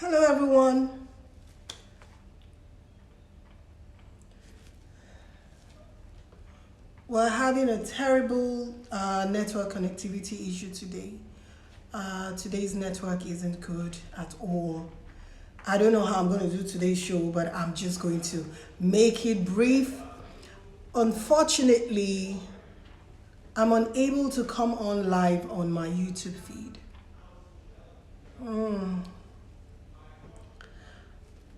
Hello everyone. We're having a terrible network connectivity issue today. Today's network isn't good at all. I don't know how I'm going to do today's show, but I'm just going to make it brief. Unfortunately, I'm unable to come on live on my YouTube feed.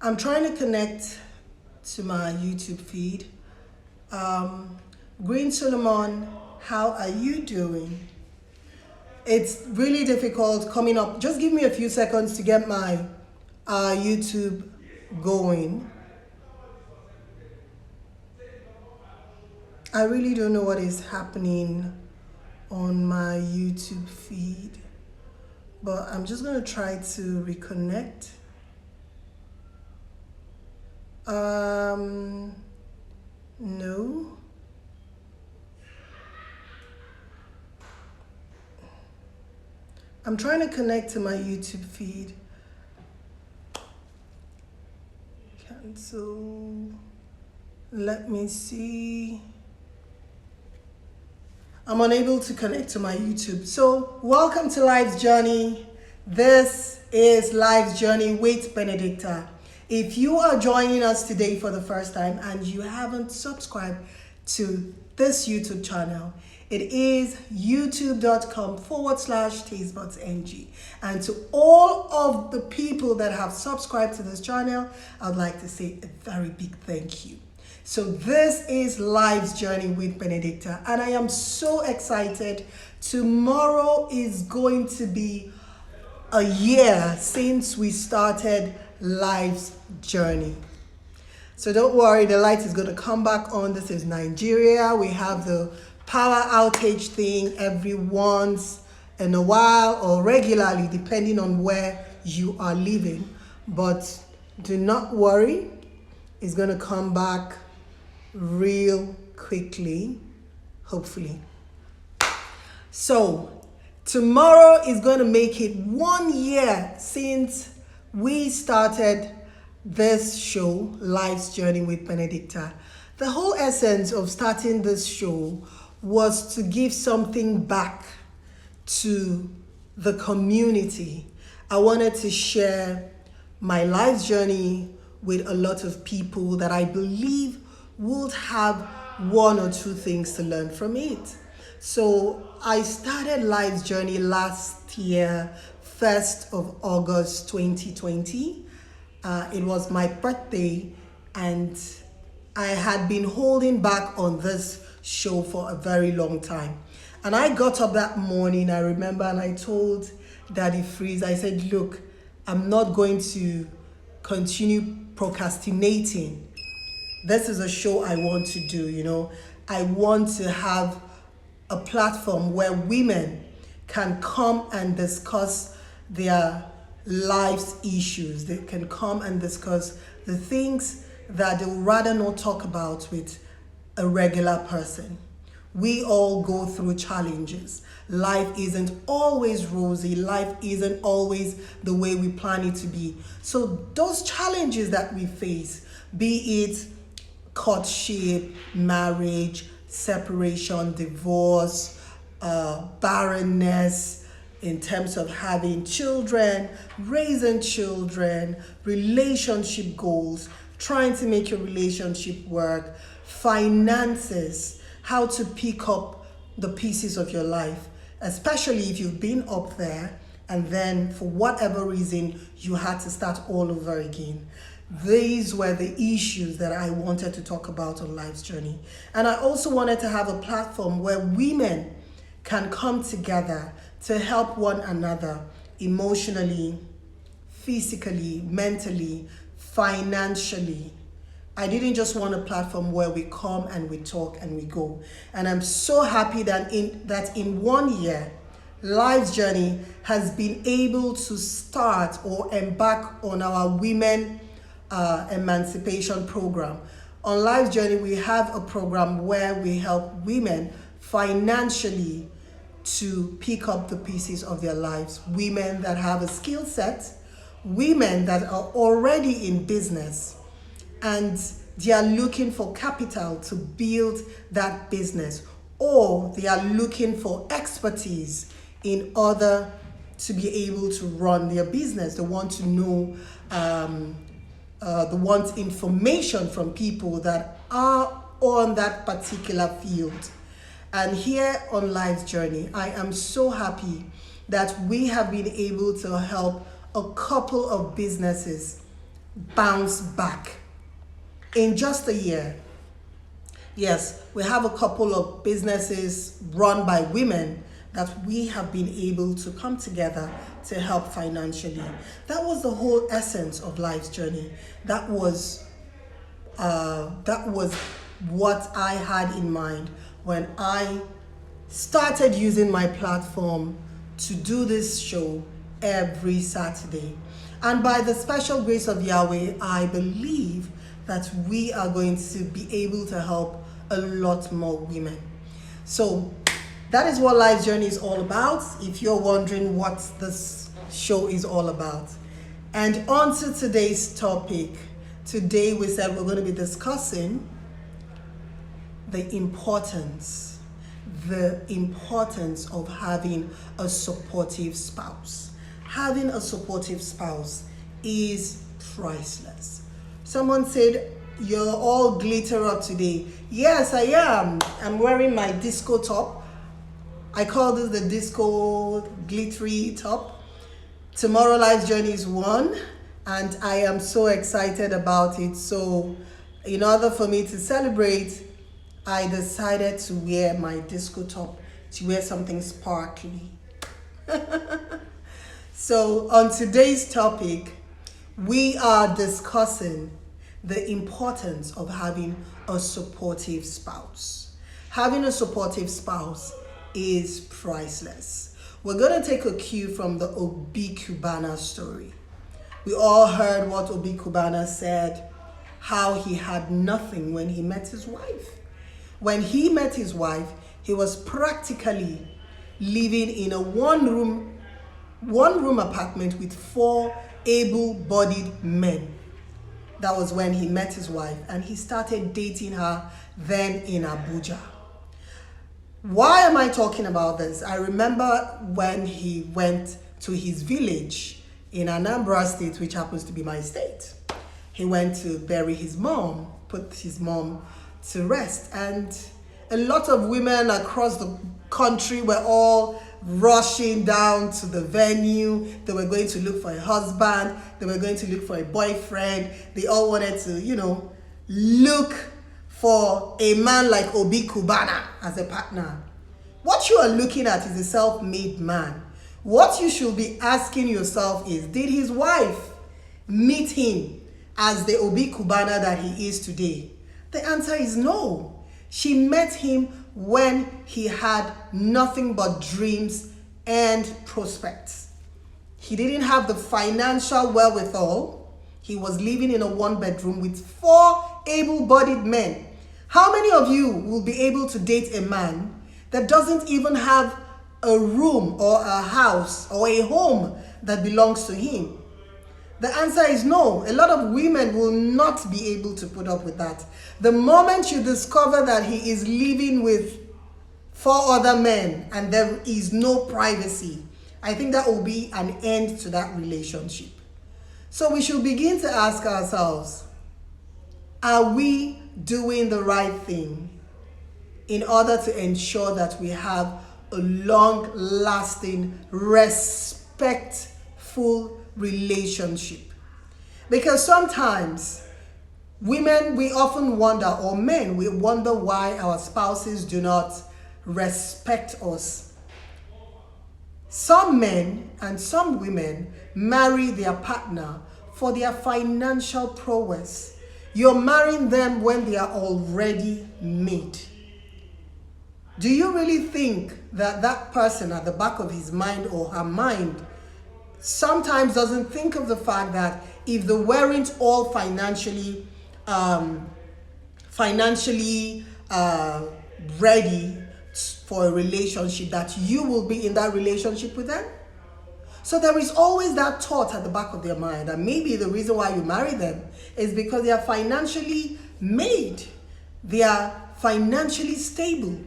I'm trying to connect to my YouTube feed. Green Solomon, how are you doing? It's really difficult coming up. Just give me a few seconds to get my YouTube going. I really don't know what is happening on my YouTube feed, but I'm just going to try to reconnect. No. I'm trying to connect to my YouTube feed. Cancel. Let me see. I'm unable to connect to my YouTube. So, welcome to Life's Journey. This is Life's Journey with Benedicta. If you are joining us today for the first time and you haven't subscribed to this YouTube channel, it is youtube.com/Tastebudzng. And to all of the people that have subscribed to this channel, I'd like to say a very big thank you. So this is Life's Journey with Benedicta, and I am so excited. Tomorrow is going to be a year since we started Life's Journey. So don't worry, the light is going to come back on. This is Nigeria. We have the power outage thing every once in a while or regularly, depending on where you are living. But do not worry, it's going to come back real quickly, hopefully. So tomorrow is going to make it 1 year since we started this show, Life's Journey with Benedicta. The whole essence of starting this show was to give something back to the community. I wanted to share my life's journey with a lot of people that I believe would have one or two things to learn from it. So I started Life's Journey last year, 1st of August 2020. It was my birthday, and I had been holding back on this show for a very long time. And I got up that morning, I remember, and I told Daddy Freeze, I said, look, I'm not going to continue procrastinating. This is a show I want to do, I want to have a platform where women can come and discuss their life's issues. They can come and discuss the things that they would rather not talk about with a regular person. We all go through challenges. Life isn't always rosy. Life isn't always the way we plan it to be. So those challenges that we face, be it courtship, marriage, separation, divorce, barrenness, in terms of having children, raising children, relationship goals, trying to make your relationship work, finances, how to pick up the pieces of your life, especially if you've been up there and then for whatever reason you had to start all over again. These were the issues that I wanted to talk about on Life's Journey. And I also wanted to have a platform where women can come together to help one another emotionally, physically, mentally, financially. I didn't just want a platform where we come and we talk and we go. And I'm so happy that in 1 year, Life's Journey has been able to start or embark on our women emancipation program. On Life's Journey, we have a program where we help women financially to pick up the pieces of their lives. Women that have a skill set, women that are already in business and they are looking for capital to build that business, or they are looking for expertise in order to be able to run their business. They want to know, they want information from people that are on that particular field. And here on Life's Journey, I am so happy that we have been able to help a couple of businesses bounce back in just a year. Yes, we have a couple of businesses run by women that we have been able to come together to help financially. That was the whole essence of Life's Journey. That was what I had in mind when I started using my platform to do this show every Saturday. And by the special grace of Yahweh, I believe that we are going to be able to help a lot more women. So that is what Life's Journey is all about, if you're wondering what this show is all about. And on to today's topic. Today we said we're going to be discussing the importance of having a supportive spouse. Having a supportive spouse is priceless. Someone said, "You're all glitter up today." Yes, I am. I'm wearing my disco top. I call this the disco glittery top. Tomorrow Life's Journey is one, and I am so excited about it. So in order for me to celebrate, I decided to wear my disco top, to wear something sparkly. So on today's topic, we are discussing the importance of having a supportive spouse. Having a supportive spouse is priceless. We're going to take a cue from the Obi Cubana story. We all heard what Obi Cubana said, how he had nothing when he met his wife. When he met his wife, he was practically living in a one-room apartment with 4 able-bodied men. That was when he met his wife, and he started dating her then in Abuja. Why am I talking about this? I remember when he went to his village in Anambra State, which happens to be my state. He went to bury his mom, put his mom to rest, and a lot of women across the country were all rushing down to the venue. They were going to look for a husband. They were going to look for a boyfriend. They all wanted to, look for a man like Obi Cubana as a partner. What you are looking at is a self-made man. What you should be asking yourself is, did his wife meet him as the Obi Cubana that he is today? The answer is no. She met him when he had nothing but dreams and prospects. He didn't have the financial wherewithal. He was living in a 1-bedroom with 4 able-bodied men. How many of you will be able to date a man that doesn't even have a room or a house or a home that belongs to him? The answer is no. A lot of women will not be able to put up with that. The moment you discover that he is living with 4 other men and there is no privacy, I think that will be an end to that relationship. So we should begin to ask ourselves, are we doing the right thing in order to ensure that we have a long-lasting, respectful relationship? Because sometimes women, we often wonder, or men, we wonder why our spouses do not respect us. Some men and some women marry their partner for their financial prowess. You're marrying them when they are already made. Do you really think that that person at the back of his mind or her mind sometimes doesn't think of the fact that if they weren't all financially ready for a relationship, that you will be in that relationship with them? So there is always that thought at the back of their mind that maybe the reason why you marry them is because they are financially made. They are financially stable.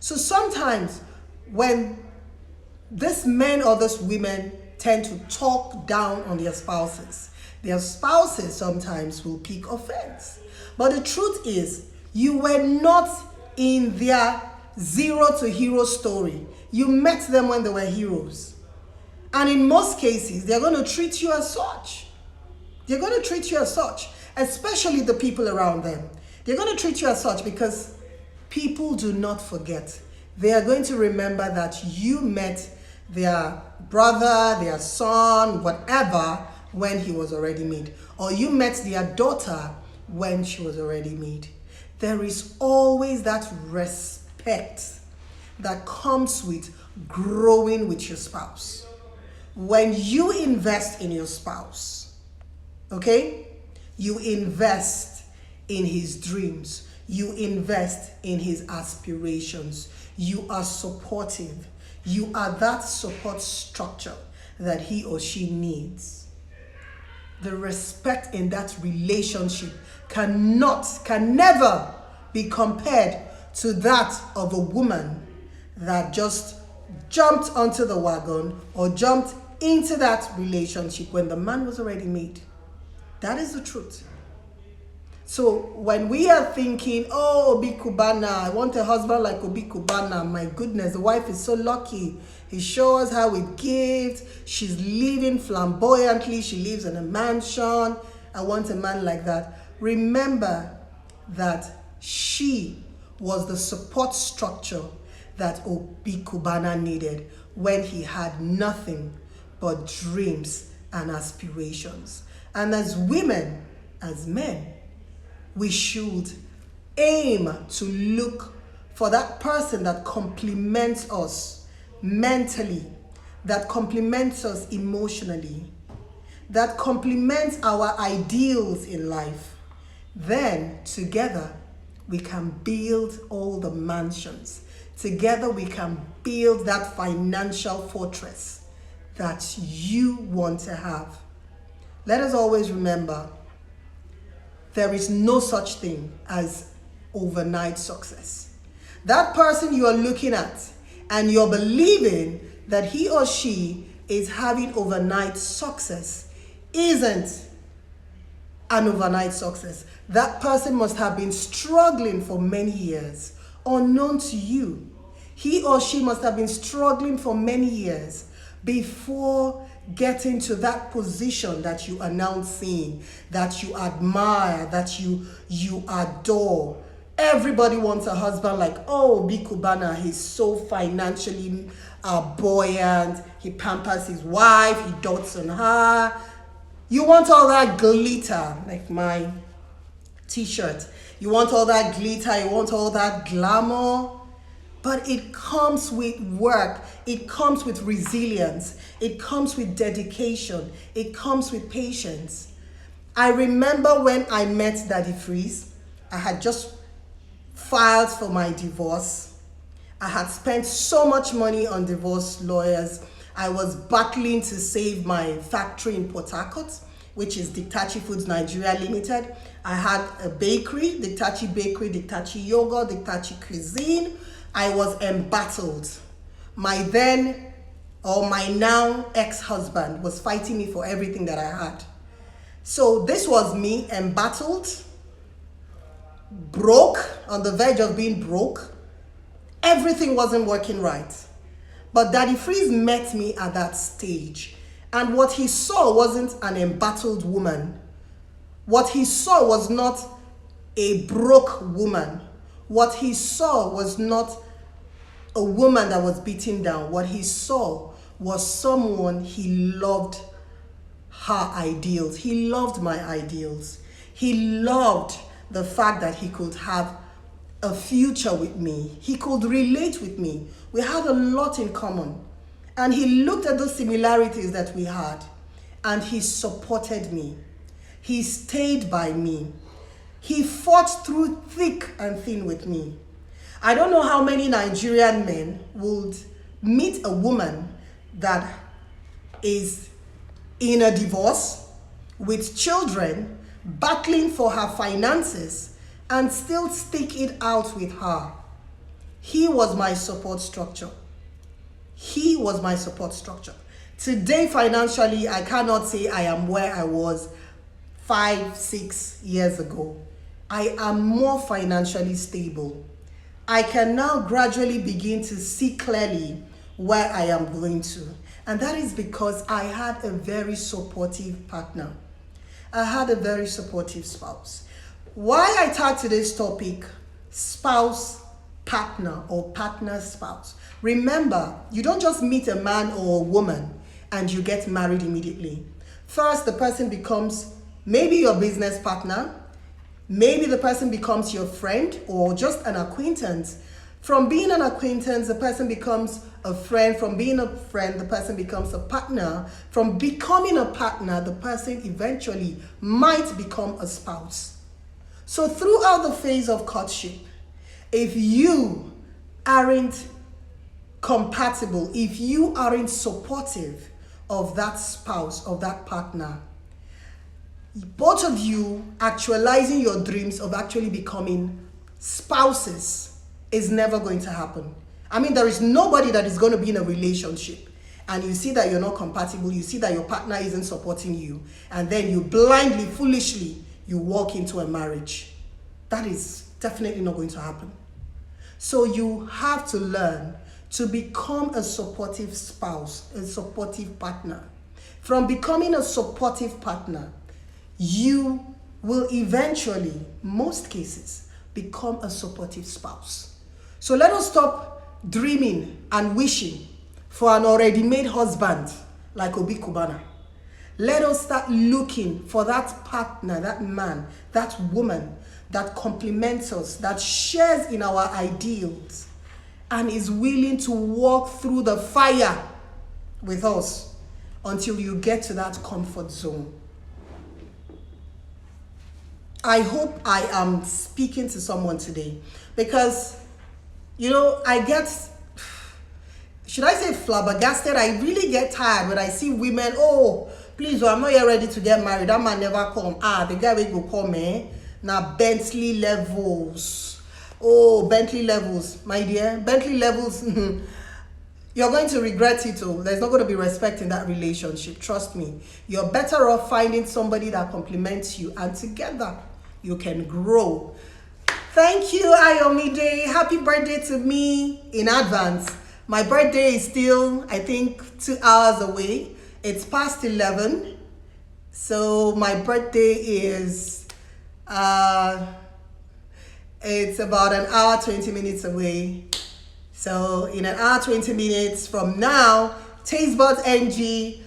So sometimes when these men or these women tend to talk down on their spouses sometimes will pick offense. But the truth is, you were not in their zero to hero story. You met them when they were heroes. And in most cases, they're going to treat you as such. They're going to treat you as such, especially the people around them. They're going to treat you as such because people do not forget. They are going to remember that you met their brother, their son, whatever, when he was already made. Or you met their daughter when she was already made. There is always that respect that comes with growing with your spouse. When you invest in your spouse, okay, you invest in his dreams, you invest in his aspirations, you are supportive, you are that support structure that he or she needs. The respect in that relationship can never be compared to that of a woman that just jumped onto the wagon or jumped into that relationship when the man was already made. That is the truth. So when we are thinking, oh, Obi Cubana, I want a husband like Obi Cubana, my goodness, the wife is so lucky. He shows her with gifts. She's living flamboyantly. She lives in a mansion. I want a man like that. Remember that she was the support structure that Obi Cubana needed when he had nothing but dreams and aspirations. And as women, as men, we should aim to look for that person that complements us mentally, that complements us emotionally, that complements our ideals in life. Then together we can build all the mansions. Together we can build that financial fortress that you want to have. Let us always remember, there is no such thing as overnight success. That person you are looking at and you're believing that he or she is having overnight success isn't an overnight success. That person must have been struggling for many years, unknown to you. He or she must have been struggling for many years before getting to that position that you are now seeing, that you admire, that you adore. Everybody wants a husband like, oh, Obi Cubana, he's so financially buoyant. He pampers his wife, he dotes on her. You want all that glitter, like my t-shirt. You want all that glitter, you want all that glamour. But it comes with work, it comes with resilience, it comes with dedication, it comes with patience. I remember when I met Daddy Freeze, I had just filed for my divorce. I had spent so much money on divorce lawyers. I was battling to save my factory in Port Harcourt, which is Dictachi Foods Nigeria Limited. I had a bakery, Dictachi Bakery, Dictachi Yogurt, Dictachi Cuisine. I was embattled. My now ex-husband was fighting me for everything that I had. So this was me embattled, broke, on the verge of being broke. Everything wasn't working right. But Daddy Freeze met me at that stage. And what he saw wasn't an embattled woman. What he saw was not a broke woman. What he saw was not a woman that was beaten down. What he saw was someone he loved her ideals. He loved my ideals. He loved the fact that he could have a future with me. He could relate with me. We had a lot in common. And he looked at those similarities that we had and he supported me. He stayed by me. He fought through thick and thin with me. I don't know how many Nigerian men would meet a woman that is in a divorce with children, battling for her finances, and still stick it out with her. He was my support structure. He was my support structure. Today, financially, I cannot say I am where I was 5, 6 years ago. I am more financially stable. I can now gradually begin to see clearly where I am going to. And that is because I had a very supportive partner. I had a very supportive spouse. Why I tag today's topic, spouse partner or partner spouse. Remember, you don't just meet a man or a woman and you get married immediately. First, the person becomes maybe your business partner. Maybe the person becomes your friend or just an acquaintance. From being an acquaintance, the person becomes a friend. From being a friend, the person becomes a partner. From becoming a partner, the person eventually might become a spouse. So throughout the phase of courtship, if you aren't compatible, if you aren't supportive of that spouse, of that partner, both of you actualizing your dreams of actually becoming spouses is never going to happen. I mean, there is nobody that is going to be in a relationship and you see that you're not compatible, you see that your partner isn't supporting you, and then you blindly, foolishly, you walk into a marriage. That is definitely not going to happen. So you have to learn to become a supportive spouse, a supportive partner. From becoming a supportive partner, you will eventually, most cases, become a supportive spouse. So let us stop dreaming and wishing for an already made husband like Obi Cubana. Let us start looking for that partner, that man, that woman that complements us, that shares in our ideals, and is willing to walk through the fire with us until you get to that comfort zone. I hope I am speaking to someone today because, I get, should I say flabbergasted? I really get tired when I see women, please, I'm not yet ready to get married. That man never come. The guy will go come, Now Bentley levels. Bentley levels, my dear. Bentley levels, you're going to regret it. There's not going to be respect in that relationship. Trust me. You're better off finding somebody that complements you, and together you can grow. Thank you, Ayomide. Happy birthday to me in advance. My birthday is still, I think, 2 hours away. It's past 11. So my birthday is, it's about an hour, 20 minutes away. So in an hour, 20 minutes from now, Tastebudzng,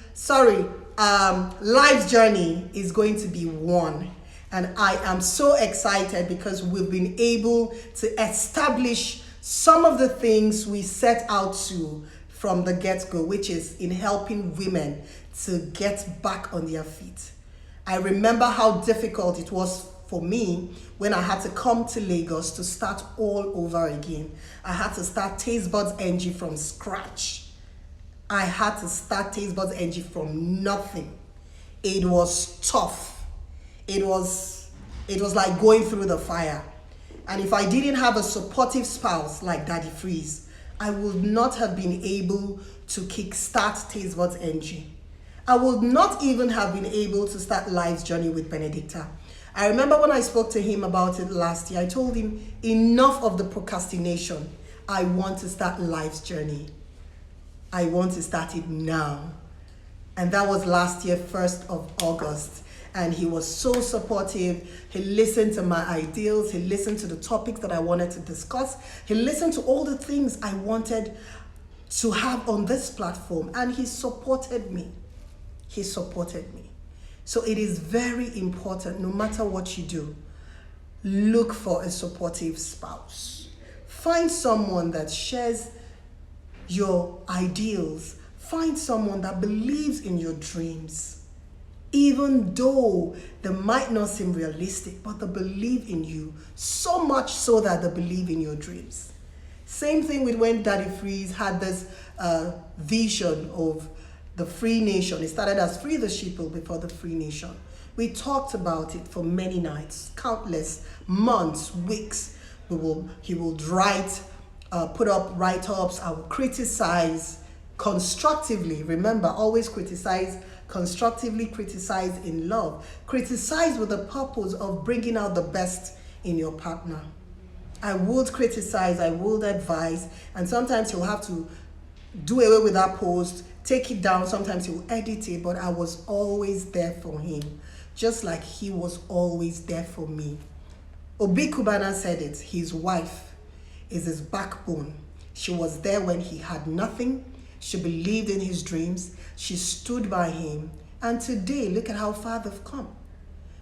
Life's Journey is going to be one. And I am so excited because we've been able to establish some of the things we set out to from the get-go, which is in helping women to get back on their feet. I remember how difficult it was for me when I had to come to Lagos to start all over again. I had to start Tastebudzng from scratch. I had to start Tastebudzng from nothing. It was tough. It was like going through the fire. And if I didn't have a supportive spouse like Daddy Freeze, I would not have been able to kickstart Tastebudzng. I would not even have been able to start Life's Journey with Benedicta. I remember when I spoke to him about it last year, I told him, enough of the procrastination. I want to start Life's Journey. I want to start it now. And that was last year, 1st of August. And he was so supportive. He listened to my ideals. He listened to the topics that I wanted to discuss. He listened to all the things I wanted to have on this platform. And he supported me. He supported me. So it is very important, no matter what you do, look for a supportive spouse. Find someone that shares your ideals. Find someone that believes in your dreams. Even though they might not seem realistic, but they believe in you so much so that they believe in your dreams. Same thing with when Daddy Freeze had this vision of the free nation. It started as free the sheeple before the free nation. We talked about it for many nights, countless months, weeks. He will write, put up write-ups. I will criticize constructively. Remember, always criticize constructively, criticize in love. Criticize with the purpose of bringing out the best in your partner. I would criticize, I would advise, and sometimes you'll have to do away with that post, take it down, sometimes he'll edit it, but I was always there for him, just like he was always there for me. Obi Cubana said it, his wife is his backbone. She was there when he had nothing. She believed in his dreams. She stood by him. And today, look at how far they've come.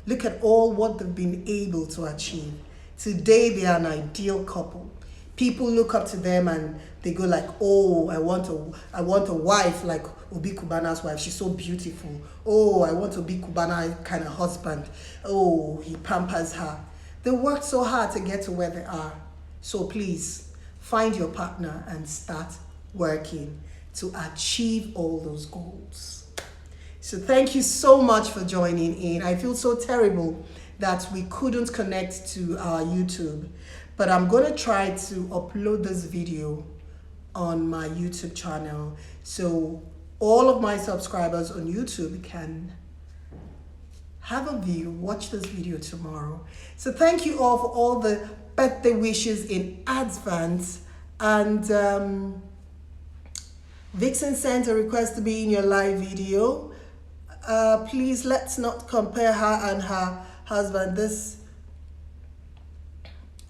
Look at all what they've been able to achieve. Today, they are an ideal couple. People look up to them and they go like, oh, I want a wife like Obi Cubana's wife. She's so beautiful. Oh, I want Obi Cubana kind of husband. Oh, he pampers her. They worked so hard to get to where they are. So please, find your partner and start working to achieve all those goals. So thank you so much for joining in. I feel so terrible that we couldn't connect to our YouTube, but I'm going to try to upload this video on my YouTube channel so all of my subscribers on YouTube can have a view, watch this video tomorrow. So thank you all for all the birthday wishes in advance. And Vixen sent a request to be in your live video. Please, let's not compare her and her husband.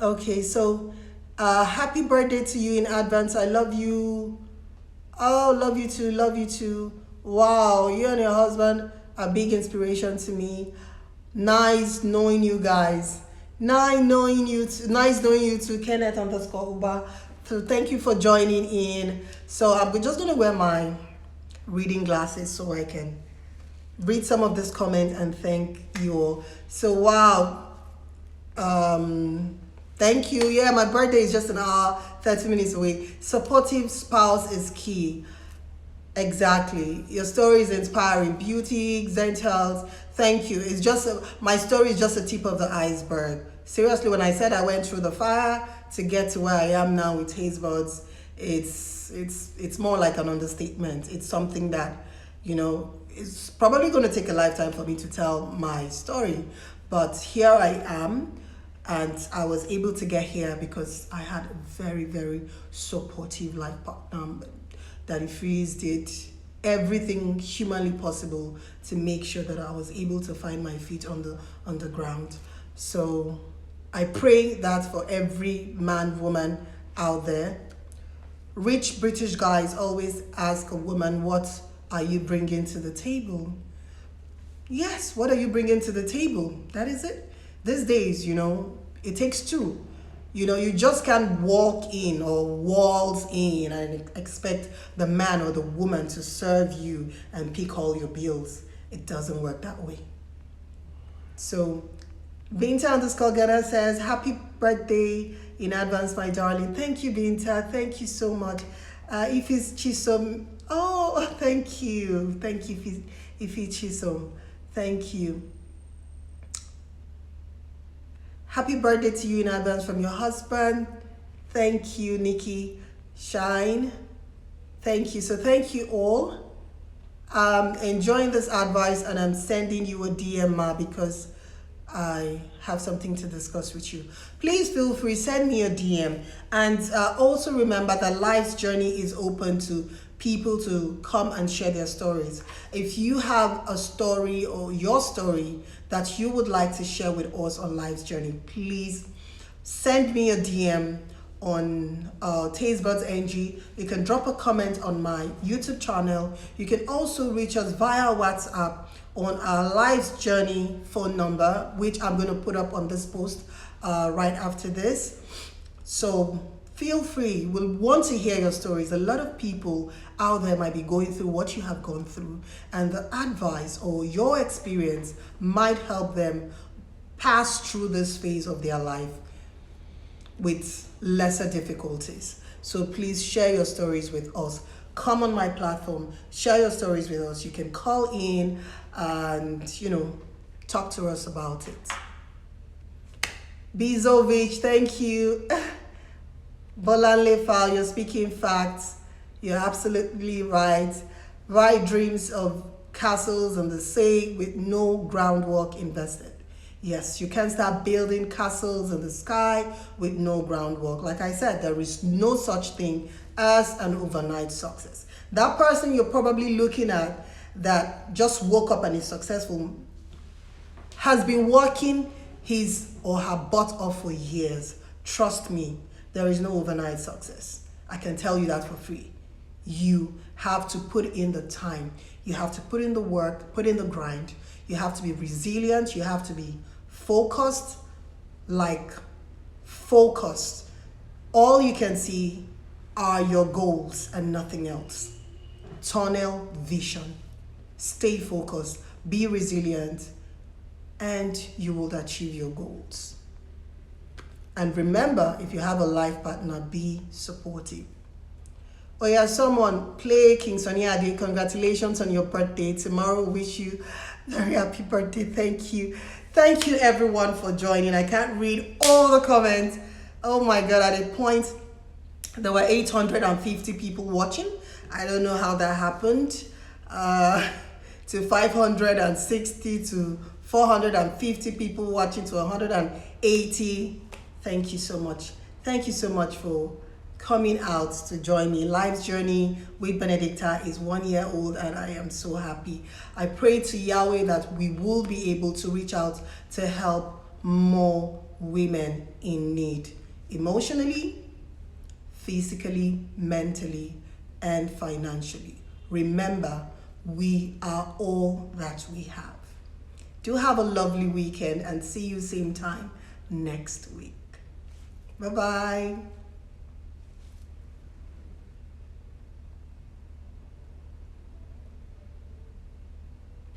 Okay, so happy birthday to you in advance. I love you. Oh, love you too, love you too. Wow, you and your husband are big inspiration to me. Nice knowing you guys. Nice knowing you too, Kenneth _Uba. So thank you for joining in. So I'm just gonna wear my reading glasses so I can read some of this comment and thank you all. So wow, thank you. Yeah, my birthday is just an hour 30 minutes away. Supportive spouse is key. Exactly, your story is inspiring. Beauty Zentals, thank you. It's just my story is just the tip of the iceberg. Seriously, when I said I went through the fire to get to where I am now with Tastebudzng, it's more like an understatement. It's something that, you know, it's probably going to take a lifetime for me to tell my story, but here I am, and I was able to get here because I had a very, very supportive life partner. Daddy Freeze did everything humanly possible to make sure that I was able to find my feet on the ground. So I pray that for every man, woman out there. Rich British guys always ask a woman, what are you bringing to the table? Yes, what are you bringing to the table? That is it. These days, you know, it takes two. You know, you just can't walk in or waltz in and expect the man or the woman to serve you and pick all your bills. It doesn't work that way. So, Binta _Ghana says, happy birthday in advance, my darling. Thank you, Binta. Thank you so much. If it's Chisom, oh, thank you. Thank you, if it's Chisom. Thank you. Happy birthday to you in advance from your husband. Thank you, Nikki Shine. Thank you. So thank you all. Enjoying this advice, and I'm sending you a DM because I have something to discuss with you. Please feel free, send me a DM. And also remember that life's journey is open to people to come and share their stories. If you have a story or your story that you would like to share with us on Life's Journey, please send me a DM on Tastebudzng. You can drop a comment on my YouTube channel. You can also reach us via WhatsApp on our Life's Journey phone number, which I'm going to put up on this post right after this. So feel free. We'll want to hear your stories. A lot of people out there might be going through what you have gone through, and the advice or your experience might help them pass through this phase of their life with lesser difficulties. So please share your stories with us. come on my platform, share your stories with us. You can call in and, talk to us about it. Bizovic, thank you. Bolanle Fal, you're speaking facts. You're absolutely right. Write dreams of castles on the sea with no groundwork invested. Yes, you can start building castles in the sky with no groundwork. Like I said, there is no such thing as an overnight success. That person you're probably looking at that just woke up and is successful has been working his or her butt off for years. Trust me, there is no overnight success. I can tell you that for free. You have to put in the time. You have to put in the work, put in the grind. You have to be resilient. You have to be focused, focused. All you can see are your goals and nothing else. Tunnel vision. Stay focused, be resilient, and you will achieve your goals. And remember, if you have a life partner, be supportive. Oh yeah, someone play King Sunny Ade. Congratulations on your birthday. Tomorrow, wish you very happy birthday. Thank you. Thank you everyone for joining. I can't read all the comments. Oh my God, at a point, there were 850 people watching. I don't know how that happened. To 560 to 450 people watching to 180. Thank you so much. Thank you so much for coming out to join me. Life's journey with Benedicta is 1 year old and I am so happy. I pray to Yahweh that we will be able to reach out to help more women in need, emotionally, physically, mentally, and financially. Remember, we are all that we have. Do have a lovely weekend and see you same time next week. Bye-bye.